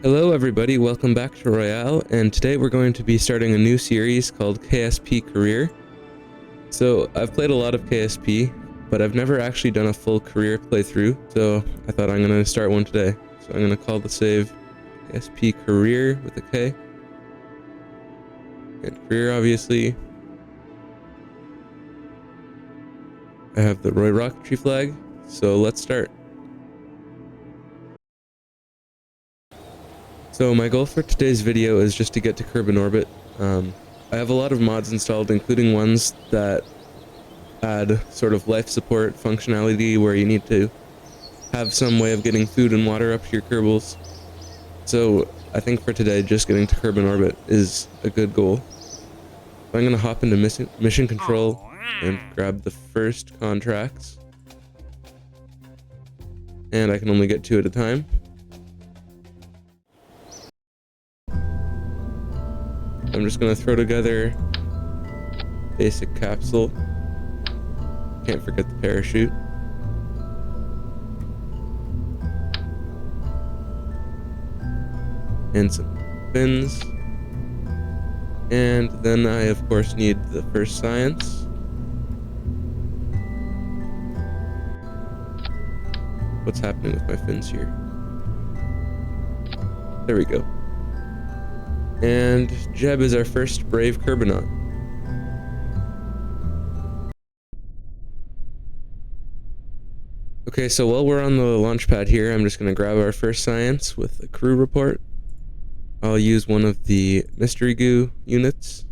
Hello everybody, welcome back to Royale, and today we're going to be starting a new series called KSP Kareer. So I've played a lot of KSP, but I've never actually done a full Kareer playthrough, so I thought I'm going to start one today. So I'm going to call the save KSP Kareer with a K. And Kareer, obviously. I have the Roy Rocketry flag, so let's start. So my goal for today's video is just to get to curb in orbit. I have a lot of mods installed, including ones that add sort of life support functionality where you need to have some way of getting food and water up to your Kerbals. So I think for today, just getting to curb in orbit is a good goal. So I'm going to hop into mission control and grab the first contracts. And I can only get 2 at a time. I'm just going to throw together basic capsule. Can't forget the parachute. And some fins. And then I of course need the first science. What's happening with my fins here? There we go. And Jeb is our first brave Kerbinaut. Okay, so while we're on the launch pad here, I'm just going to grab our first science with a crew report. I'll use one of the mystery goo units.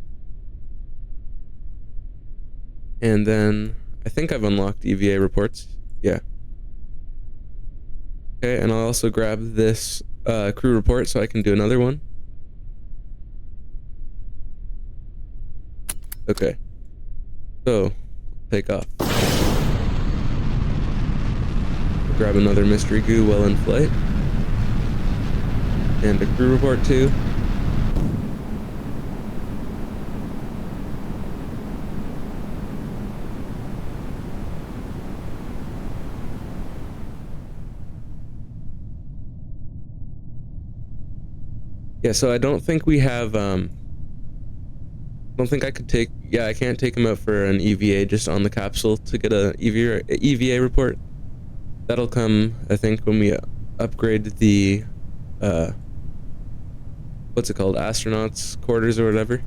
And then I think I've unlocked EVA reports. Yeah. Okay, and I'll also grab this crew report so I can do another one. Okay, so take off. Grab another mystery goo while in flight. And a crew report too. Yeah, so I don't think we have, I don't think I could take, yeah, I can't take him out for an EVA just on the capsule to get a EVA report. That'll come, I think, when we upgrade the, what's it called, astronauts quarters or whatever.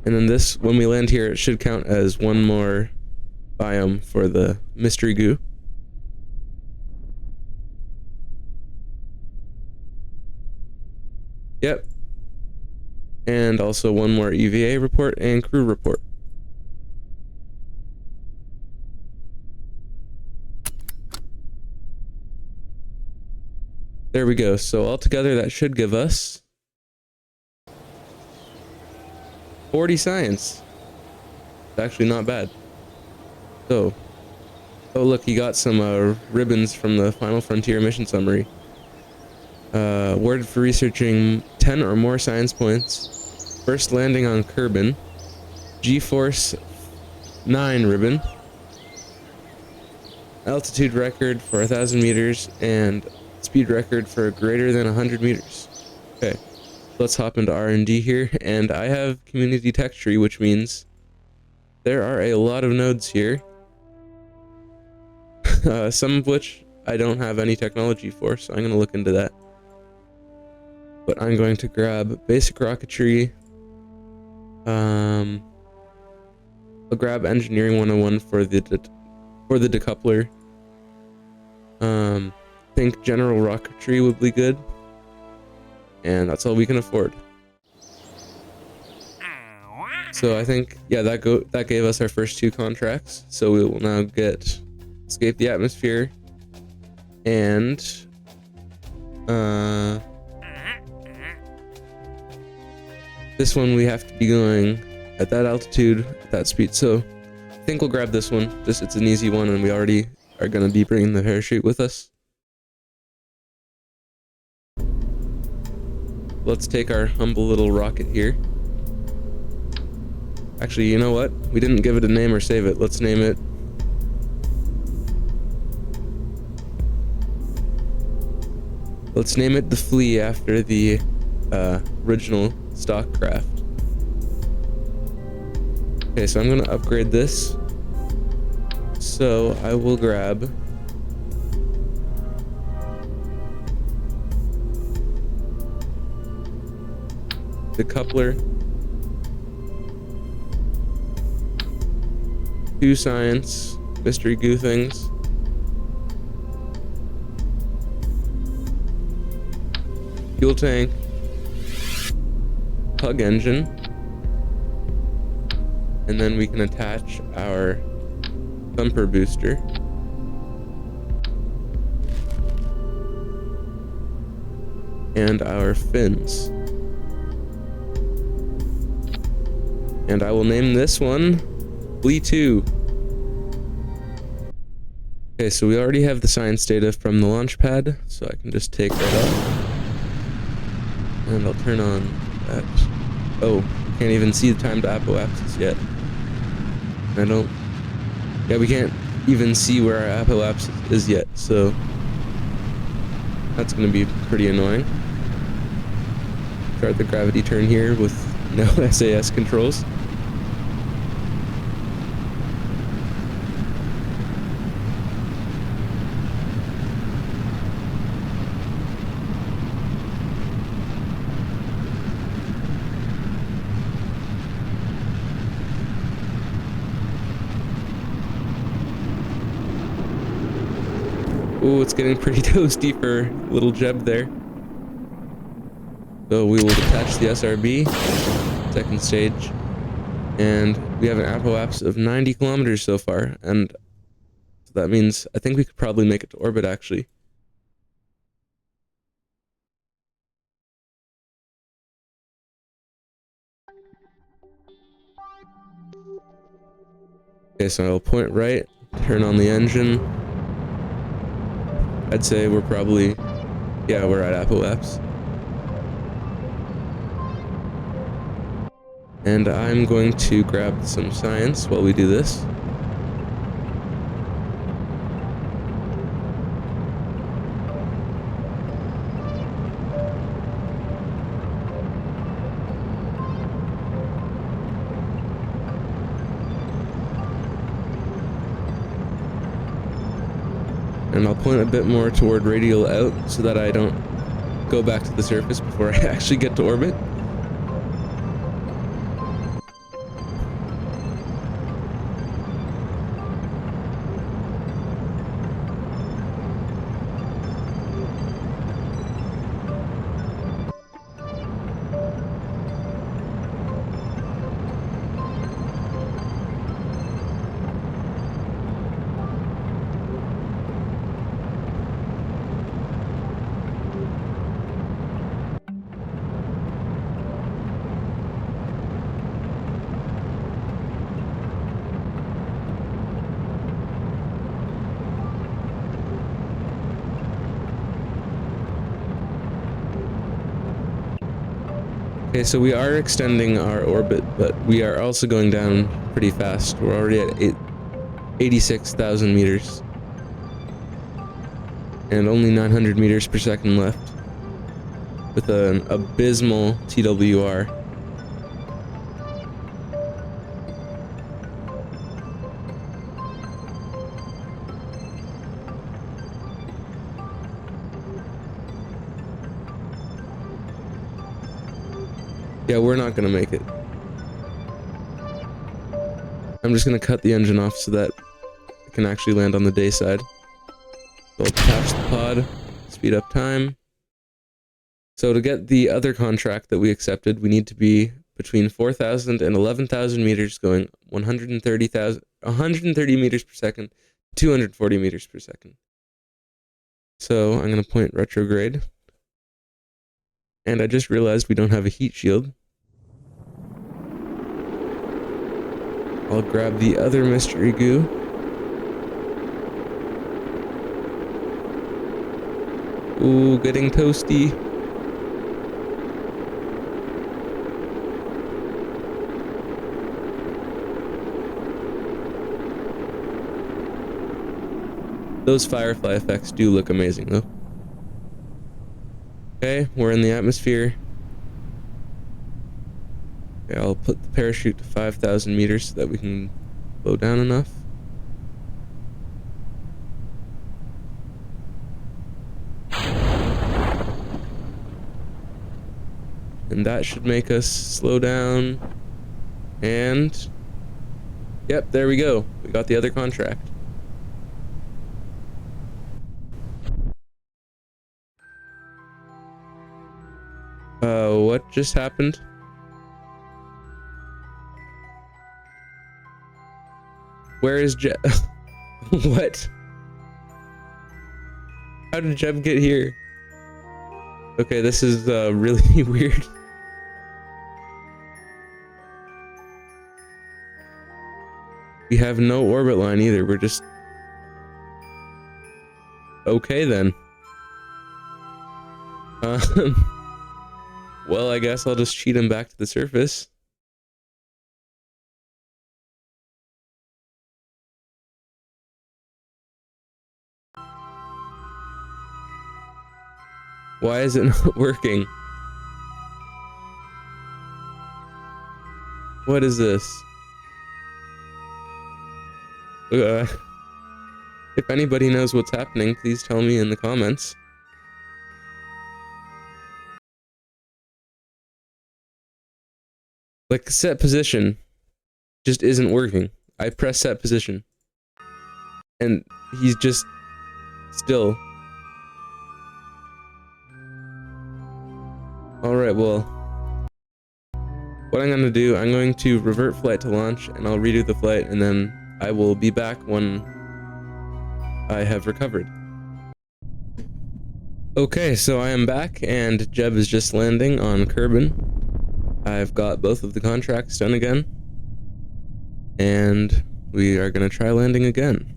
And then this, when we land here, it should count as one more biome for the mystery goo. Yep. And also one more EVA report and crew report. There we go. So altogether that should give us 40 science. It's actually not bad. So, oh look, he got some ribbons from the Final Frontier mission summary. Awarded for researching 10 or more science points. First landing on Kerbin. G-Force 9 ribbon. Altitude record for 1,000 meters and speed record for greater than 100 meters. Okay, let's hop into R&D here, and I have community tech tree, which means there are a lot of nodes here. Some of which I don't have any technology for, so I'm going to look into that. But I'm going to grab basic rocketry. I'll grab engineering 101 for the decoupler. I think general rocketry would be good, and that's all we can afford. So I think, yeah, that gave us our first 2 contracts. So we will now get escape the atmosphere and this one we have to be going at that altitude, at that speed. So I think we'll grab this one. Just, it's an easy one, and we already are going to be bringing the parachute with us. let's take our humble little rocket here. Actually, you know what? We didn't give it a name or save it. Let's name it. Let's name it the Flea after the original stock craft. Okay, so I'm gonna upgrade this. So I will grab the coupler, 2 science, mystery goo things, fuel tank, plug engine, and then we can attach our thumper booster. And our fins. And I will name this one Flea 2. Okay, so we already have the science data from the launch pad, so I can just take that up. And I'll turn on that. Oh, can't even see the timed apoapsis yet. I don't... Yeah, we can't even see where our apoapsis is yet, so... That's gonna be pretty annoying. Start the gravity turn here with no SAS controls. Ooh, it's getting pretty toasty for little Jeb there. So we will detach the SRB, second stage, and we have an apoapsis of 90 kilometers so far, and that means I think we could probably make it to orbit actually. Okay, so I'll point right, turn on the engine. I'd say we're probably, yeah, we're at apoapsis. And I'm going to grab some science while we do this. And I'll point a bit more toward radial out so that I don't go back to the surface before I actually get to orbit. Okay, so we are extending our orbit, but we are also going down pretty fast. We're already at 86,000 meters. And only 900 meters per second left. With an abysmal TWR. Yeah, we're not gonna make it. I'm just gonna cut the engine off so that it can actually land on the day side. So I'll detach the pod, speed up time. So to get the other contract that we accepted, we need to be between 4,000 and 11,000 meters going 130 meters per second, 240 meters per second. So I'm gonna point retrograde. And I just realized we don't have a heat shield. I'll grab the other mystery goo. Ooh, getting toasty. Those firefly effects do look amazing though. Okay, we're in the atmosphere. Okay, I'll put the parachute to 5,000 meters so that we can slow down enough. And that should make us slow down. And yep, there we go. We got the other contract. What just happened? Where is Jeb? What? How did Jeb get here? Okay, this is really weird. We have no orbit line either. We're just... Okay then. Well, I guess I'll just cheat him back to the surface. Why is it not working? What is this? If anybody knows what's happening, please tell me in the comments. Like, set position just isn't working. I press set position. And he's just still. Alright, well. What I'm going to do, I'm going to revert flight to launch, and I'll redo the flight, and then I will be back when I have recovered. Okay, so I am back, and Jeb is just landing on Kerbin. I've got both of the contracts done again, and we are going to try landing again.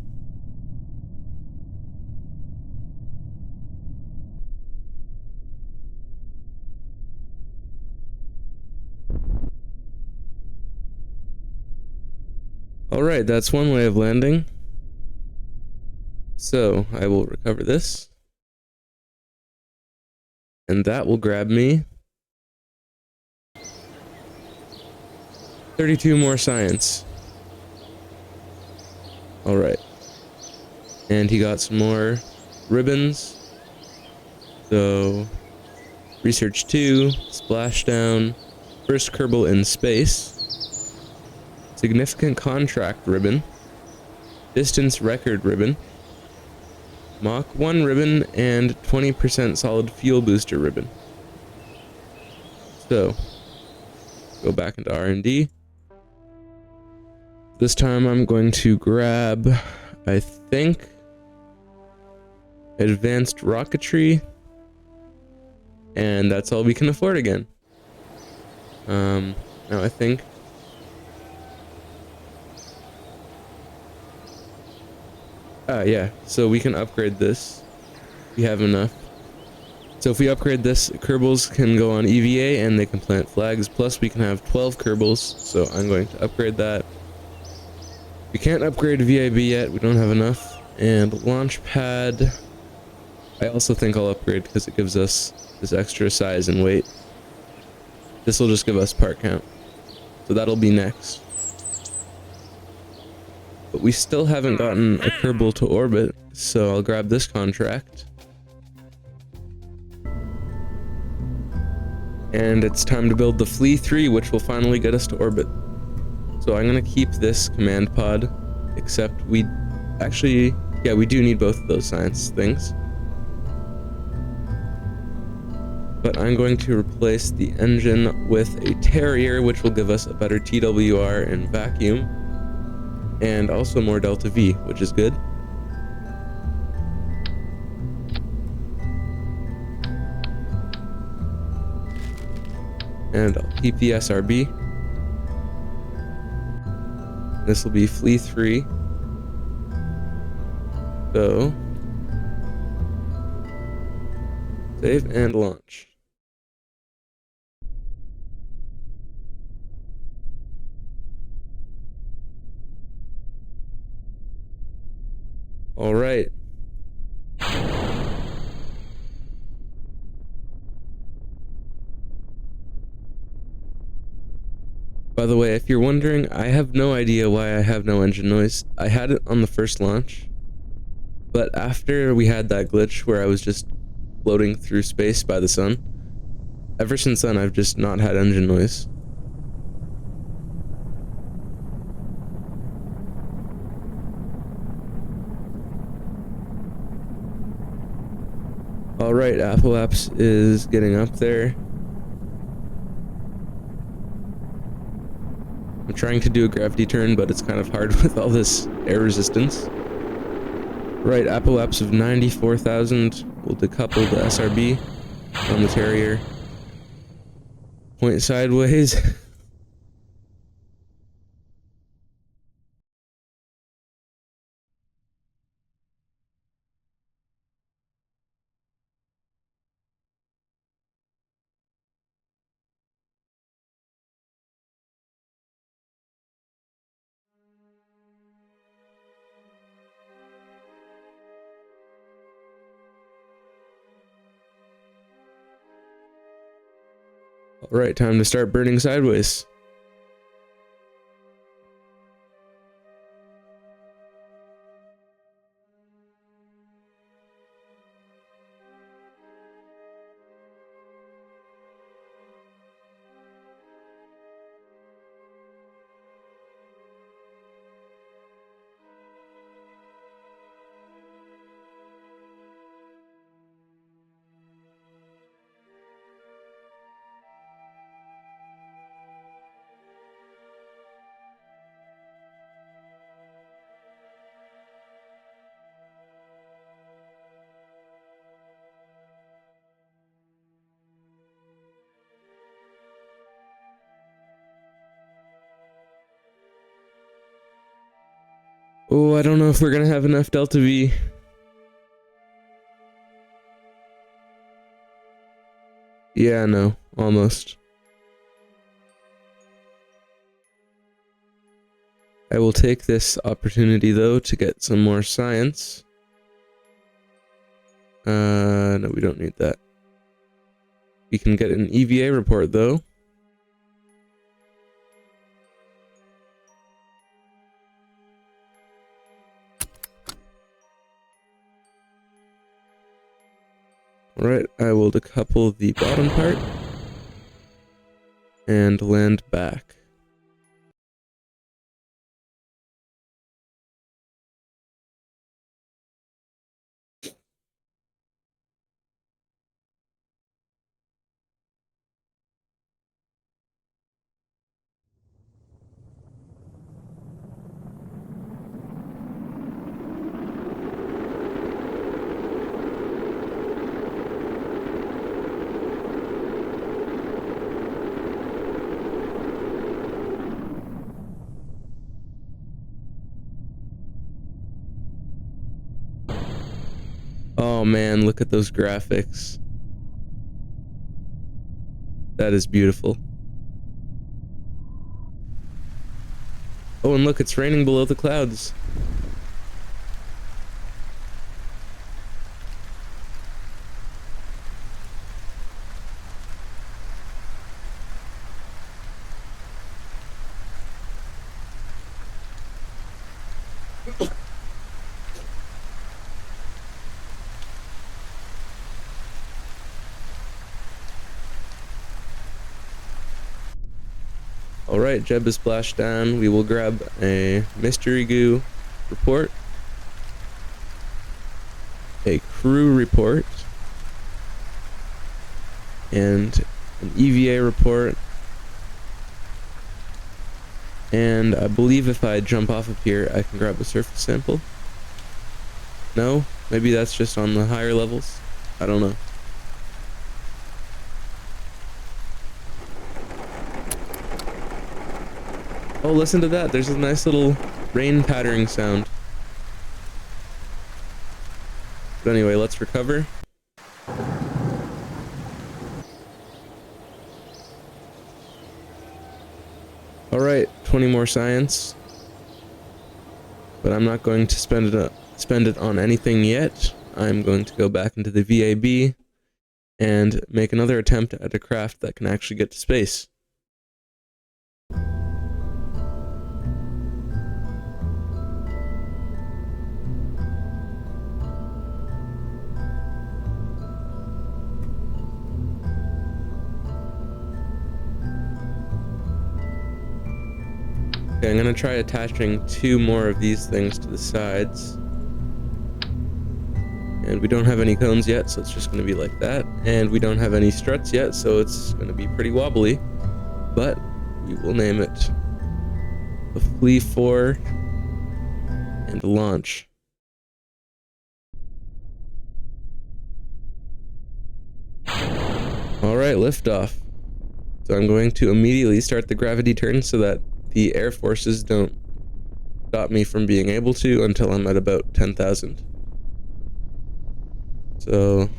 Alright, that's one way of landing. So, I will recover this. And that will grab me 32 more science. Alright. And he got some more ribbons. So, research 2, splashdown, first Kerbal in space, significant contract ribbon, distance record ribbon, Mach 1 ribbon, and 20% solid fuel booster ribbon. So, go back into R&D. This time I'm going to grab, I think, advanced rocketry, and that's all we can afford again. Now I think yeah, so we can upgrade this. We have enough. So if we upgrade this, Kerbals can go on EVA and they can plant flags. Plus we can have 12 Kerbals, so I'm going to upgrade that. We can't upgrade VIB yet, we don't have enough. And launch pad, I also think I'll upgrade because it gives us this extra size and weight. This will just give us part count. So that'll be next. But we still haven't gotten a Kerbal to orbit, so I'll grab this contract. And it's time to build the Flea 3, which will finally get us to orbit. So I'm going to keep this command pod, except we actually, yeah, we do need both of those science things. But I'm going to replace the engine with a Terrier, which will give us a better TWR and vacuum. And also more delta V, which is good. And I'll keep the SRB. This will be Flea 3. So, save and launch. Alright, By the way, if you're wondering, I have no idea why I have no engine noise. I had it on the first launch, but after we had that glitch where I was just floating through space by the sun, ever since then I've just not had engine noise. Alright, Apple Apps is getting up there. I'm trying to do a gravity turn, but it's kind of hard with all this air resistance. Right, Apple Apps of 94,000 will decouple the SRB on the Terrier. Point sideways. Alright, time to start burning sideways. Oh, I don't know if we're gonna have enough Delta V. Yeah, no, almost. I will take this opportunity though to get some more science. No, we don't need that. We can get an EVA report though. Alright, I will decouple the bottom part and land back. Oh man, look at those graphics. That is beautiful. Oh, and look, it's raining below the clouds. Alright, Jeb is splashed down. We will grab a mystery goo report, a crew report, and an EVA report. And I believe if I jump off of here, I can grab a surface sample. No? Maybe that's just on the higher levels? I don't know. Oh, listen to that. There's a nice little rain pattering sound. But anyway, let's recover. Alright, 20 more science. But I'm not going to spend it on anything yet. I'm going to go back into the VAB and make another attempt at a craft that can actually get to space. Okay, I'm gonna try attaching 2 more of these things to the sides. And we don't have any cones yet, so it's just gonna be like that. And we don't have any struts yet, so it's gonna be pretty wobbly. But we will name it the Flea 4 and launch. Alright, liftoff. So I'm going to immediately start the gravity turn so that the air forces don't stop me from being able to until I'm at about 10,000. So,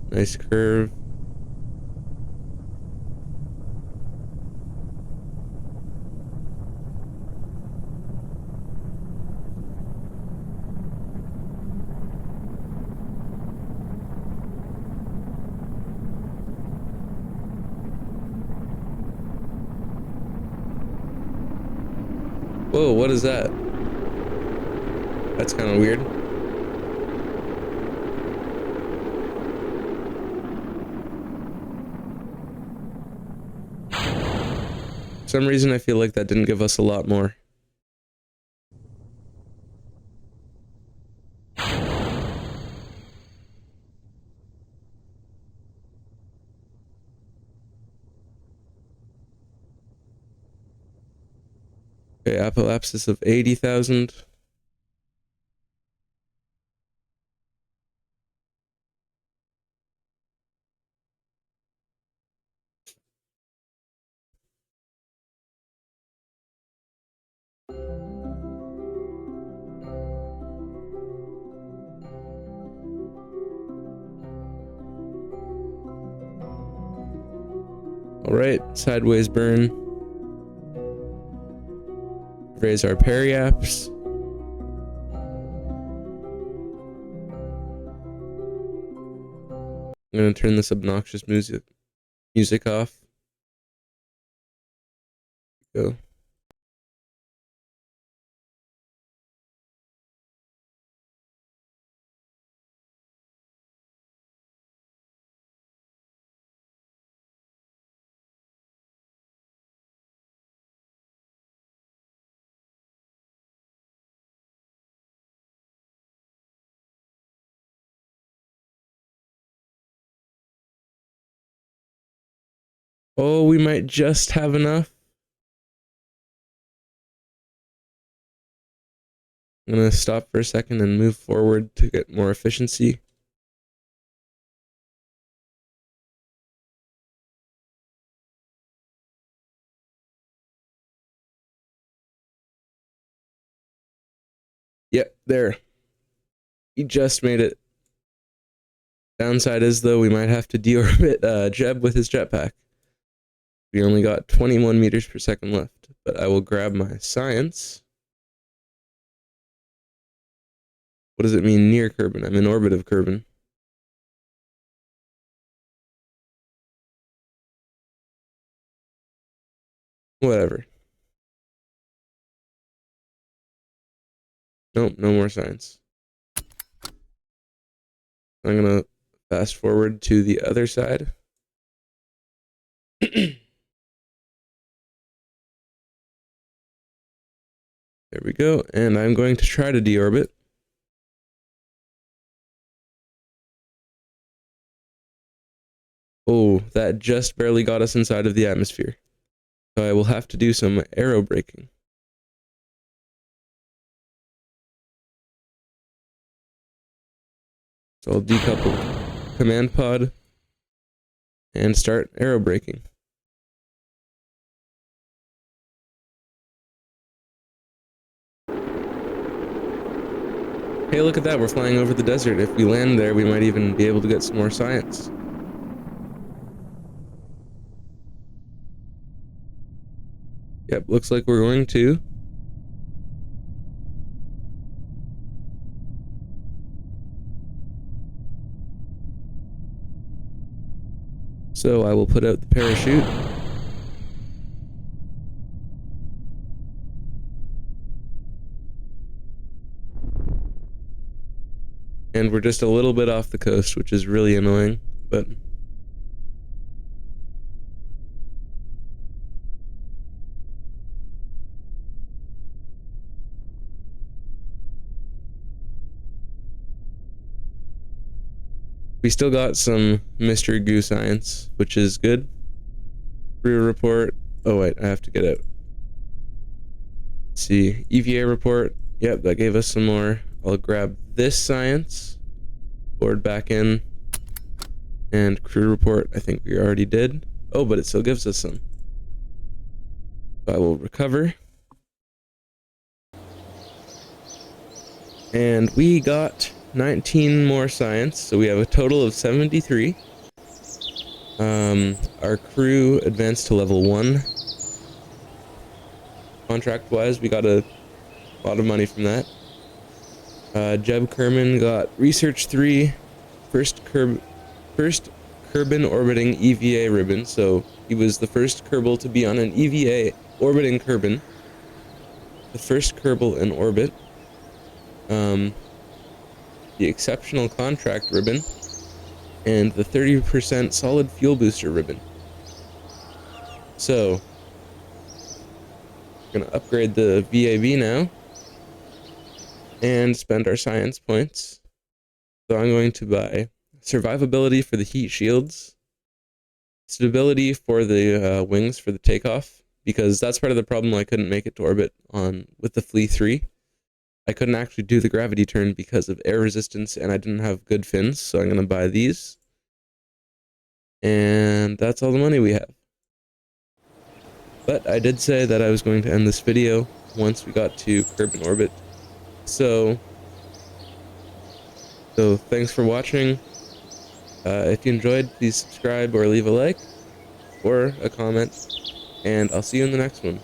nice curve. Whoa, what is that? That's kind of weird. For some reason I feel like that didn't give us a lot more. Okay, apoapsis of 80,000. Alright, sideways burn. Raise our periaps. I'm gonna turn this obnoxious music off. Go. Oh, we might just have enough. I'm gonna stop for a second and move forward to get more efficiency. Yep, there. We just made it. Downside is, though, we might have to deorbit Jeb with his jetpack. We only got 21 meters per second left, but I will grab my science. What does it mean near Kerbin? I'm in orbit of Kerbin. Whatever. Nope, no more science. I'm gonna fast forward to the other side. There we go, and I'm going to try to deorbit. Oh, that just barely got us inside of the atmosphere. So I will have to do some aero braking. So I'll decouple command pod and start aero braking. Hey, look at that, we're flying over the desert. If we land there, we might even be able to get some more science. Yep, looks like we're going to. So I will put out the parachute. And we're just a little bit off the coast, which is really annoying, but We still got some mystery goo science, which is good. Career report. Oh wait, I have to get it. Let's see, EVA report. Yep, that gave us some more. I'll grab this science, board back in, and career report. I think we already did. Oh, but it still gives us some. So I will recover. And we got 19 more science, so we have a total of 73. Our crew advanced to level 1. Contract-wise, we got a lot of money from that. Jeb Kerman got Research 3, first Kerbin orbiting EVA ribbon, so he was the first Kerbal to be on an EVA orbiting Kerbin. The first Kerbal in orbit. The exceptional contract ribbon, and the 30% solid fuel booster ribbon. So, we're gonna upgrade the VAB now, and spend our science points. So I'm going to buy survivability for the heat shields, stability for the wings for the takeoff, because that's part of the problem I couldn't make it to orbit with the Flea 3. I couldn't actually do the gravity turn because of air resistance, and I didn't have good fins, so I'm going to buy these. And that's all the money we have. But I did say that I was going to end this video once we got to Kerbin orbit. So thanks for watching. If you enjoyed, please subscribe or leave a like or a comment, and I'll see you in the next one.